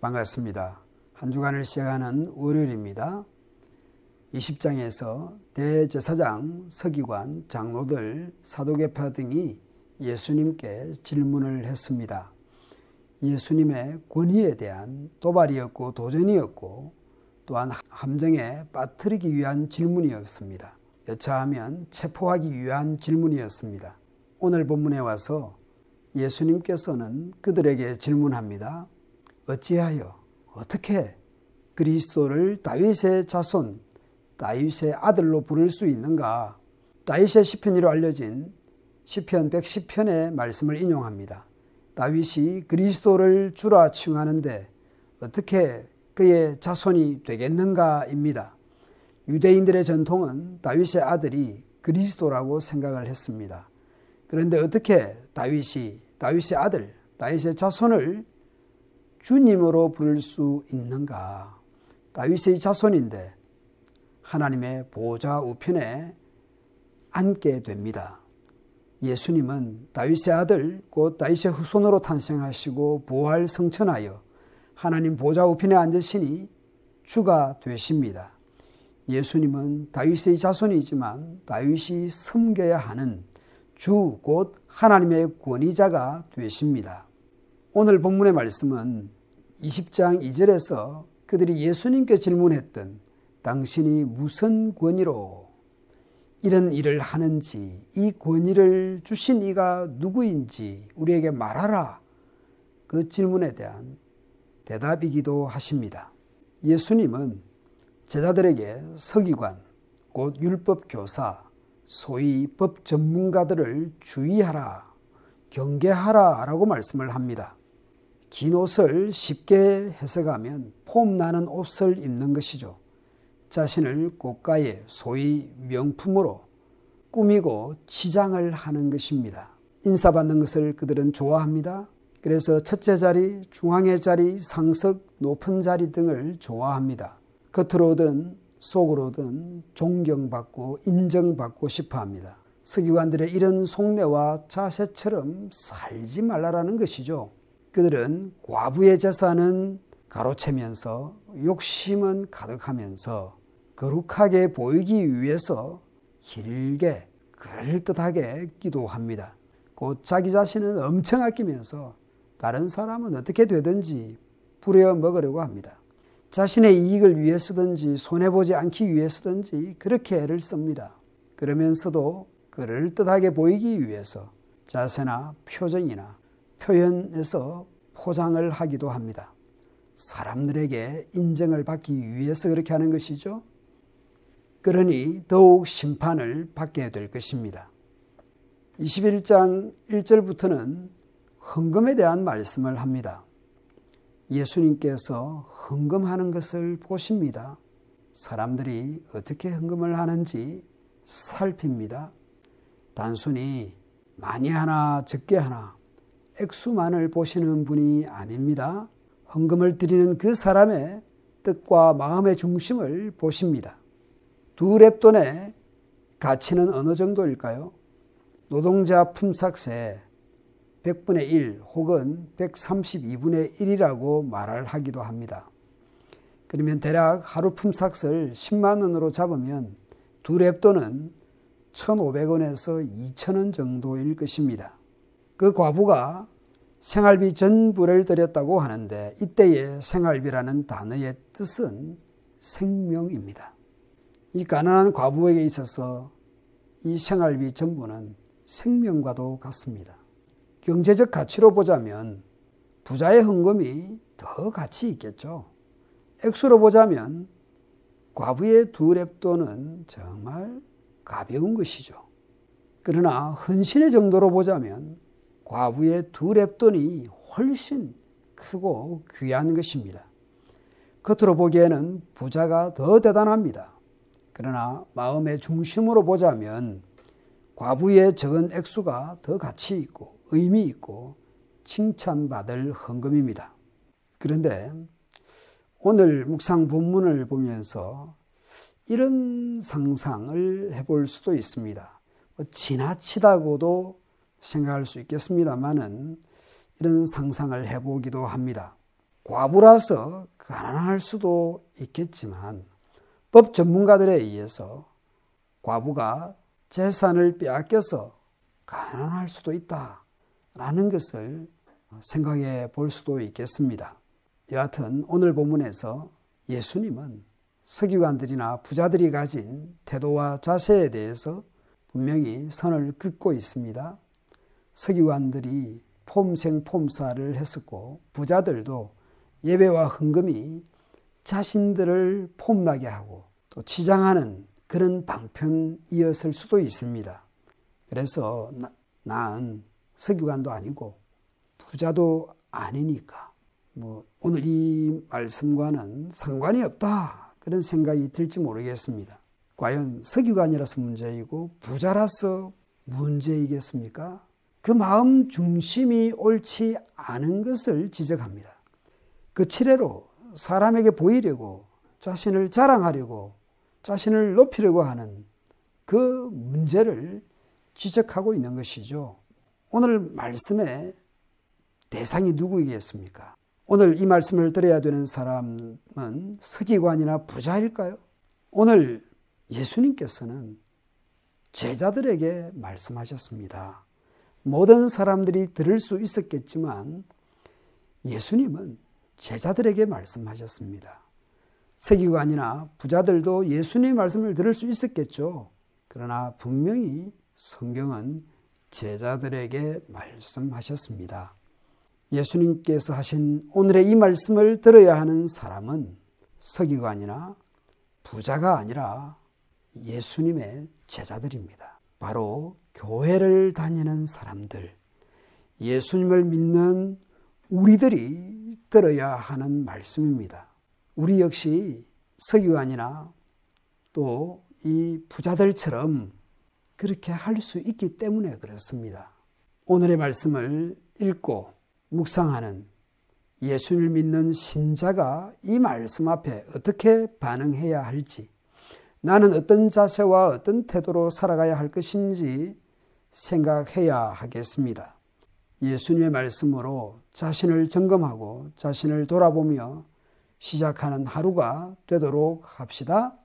반갑습니다. 한 주간을 시작하는 월요일입니다. 20장에서 대제사장, 서기관, 장로들, 사도계파 등이 예수님께 질문을 했습니다. 예수님의 권위에 대한 도발이었고 도전이었고 또한 함정에 빠뜨리기 위한 질문이었습니다. 여차하면 체포하기 위한 질문이었습니다. 오늘 본문에 와서 예수님께서는 그들에게 질문합니다. 어찌하여 어떻게 그리스도를 다윗의 자손, 다윗의 아들로 부를 수 있는가? 다윗의 시편으로 알려진 시편 110편의 말씀을 인용합니다. 다윗이 그리스도를 주라 칭하는데 어떻게 그의 자손이 되겠는가입니다. 유대인들의 전통은 다윗의 아들이 그리스도라고 생각을 했습니다. 그런데 어떻게 다윗의 아들, 다윗의 자손을 주님으로 부를 수 있는가? 다윗의 자손인데 하나님의 보좌 우편에 앉게 됩니다. 예수님은 다윗의 아들, 곧 다윗의 후손으로 탄생하시고 부활 성천하여 하나님 보좌 우편에 앉으시니 주가 되십니다. 예수님은 다윗의 자손이지만 다윗이 섬겨야 하는 주, 곧 하나님의 권위자가 되십니다. 오늘 본문의 말씀은 20장 2절에서 그들이 예수님께 질문했던 당신이 무슨 권위로 이런 일을 하는지, 이 권위를 주신 이가 누구인지 우리에게 말하라. 그 질문에 대한 대답이기도 하십니다. 예수님은 제자들에게 서기관, 곧 율법교사, 소위 법 전문가들을 주의하라, 경계하라 라고 말씀을 합니다. 긴 옷을 쉽게 해석하면 폼나는 옷을 입는 것이죠. 자신을 고가의 소위 명품으로 꾸미고 치장을 하는 것입니다. 인사받는 것을 그들은 좋아합니다. 그래서 첫째 자리, 중앙의 자리, 상석, 높은 자리 등을 좋아합니다. 겉으로든 속으로든 존경받고 인정받고 싶어합니다. 서기관들의 이런 속내와 자세처럼 살지 말라라는 것이죠. 그들은 과부의 재산은 가로채면서 욕심은 가득하면서 거룩하게 보이기 위해서 길게 그럴듯하게 기도합니다. 곧 자기 자신은 엄청 아끼면서 다른 사람은 어떻게 되든지 부려먹으려고 합니다. 자신의 이익을 위해서든지 손해보지 않기 위해서든지 그렇게 애를 씁니다. 그러면서도 그럴듯하게 보이기 위해서 자세나 표정이나 표현에서 포장을 하기도 합니다. 사람들에게 인정을 받기 위해서 그렇게 하는 것이죠. 그러니 더욱 심판을 받게 될 것입니다. 21장 1절부터는 헌금에 대한 말씀을 합니다. 예수님께서 헌금하는 것을 보십니다. 사람들이 어떻게 헌금을 하는지 살핍니다. 단순히 많이 하나 적게 하나 액수만을 보시는 분이 아닙니다. 헌금을 드리는 그 사람의 뜻과 마음의 중심을 보십니다. 두 렙돈의 가치는 어느 정도일까요? 노동자 품삯의 100분의 1 혹은 132분의 1이라고 말을 하기도 합니다. 그러면 대략 하루 품삯을 10만 원으로 잡으면 두 렙돈은 1,500원에서 2,000원 정도일 것입니다. 그 과부가 생활비 전부를 드렸다고 하는데 이때의 생활비라는 단어의 뜻은 생명입니다. 이 가난한 과부에게 있어서 이 생활비 전부는 생명과도 같습니다. 경제적 가치로 보자면 부자의 헌금이 더 가치 있겠죠. 액수로 보자면 과부의 두 렙돈은 정말 가벼운 것이죠. 그러나 헌신의 정도로 보자면 과부의 두 렙돈이 훨씬 크고 귀한 것입니다. 겉으로 보기에는 부자가 더 대단합니다. 그러나 마음의 중심으로 보자면 과부의 적은 액수가 더 가치 있고 의미 있고 칭찬받을 헌금입니다. 그런데 오늘 묵상 본문을 보면서 이런 상상을 해볼 수도 있습니다. 지나치다고도 생각할 수 있겠습니다만은 이런 상상을 해보기도 합니다. 과부라서 가난할 수도 있겠지만 법 전문가들에 의해서 과부가 재산을 빼앗겨서 가난할 수도 있다라는 것을 생각해 볼 수도 있겠습니다. 여하튼 오늘 본문에서 예수님은 서기관들이나 부자들이 가진 태도와 자세에 대해서 분명히 선을 긋고 있습니다. 서기관들이 폼생폼사를 했었고 부자들도 예배와 헌금이 자신들을 폼나게 하고 또 치장하는 그런 방편이었을 수도 있습니다. 그래서 나는 서기관도 아니고 부자도 아니니까 오늘 이 말씀과는 상관이 없다 그런 생각이 들지 모르겠습니다. 과연 서기관이라서 문제이고 부자라서 문제이겠습니까? 그 마음 중심이 옳지 않은 것을 지적합니다. 그 치레로 사람에게 보이려고 자신을 자랑하려고 자신을 높이려고 하는 그 문제를 지적하고 있는 것이죠. 오늘 말씀의 대상이 누구이겠습니까? 오늘 이 말씀을 들어야 되는 사람은 서기관이나 부자일까요? 오늘 예수님께서는 제자들에게 말씀하셨습니다. 모든 사람들이 들을 수 있었겠지만 예수님은 제자들에게 말씀하셨습니다. 서기관이나 부자들도 예수님의 말씀을 들을 수 있었겠죠. 그러나 분명히 성경은 제자들에게 말씀하셨습니다. 예수님께서 하신 오늘의 이 말씀을 들어야 하는 사람은 서기관이나 부자가 아니라 예수님의 제자들입니다. 바로 교회를 다니는 사람들, 예수님을 믿는 우리들이 들어야 하는 말씀입니다. 우리 역시 서기관이나 또 이 부자들처럼 그렇게 할 수 있기 때문에 그렇습니다. 오늘의 말씀을 읽고 묵상하는 예수를 믿는 신자가 이 말씀 앞에 어떻게 반응해야 할지, 나는 어떤 자세와 어떤 태도로 살아가야 할 것인지 생각해야 하겠습니다. 예수님의 말씀으로 자신을 점검하고 자신을 돌아보며 시작하는 하루가 되도록 합시다.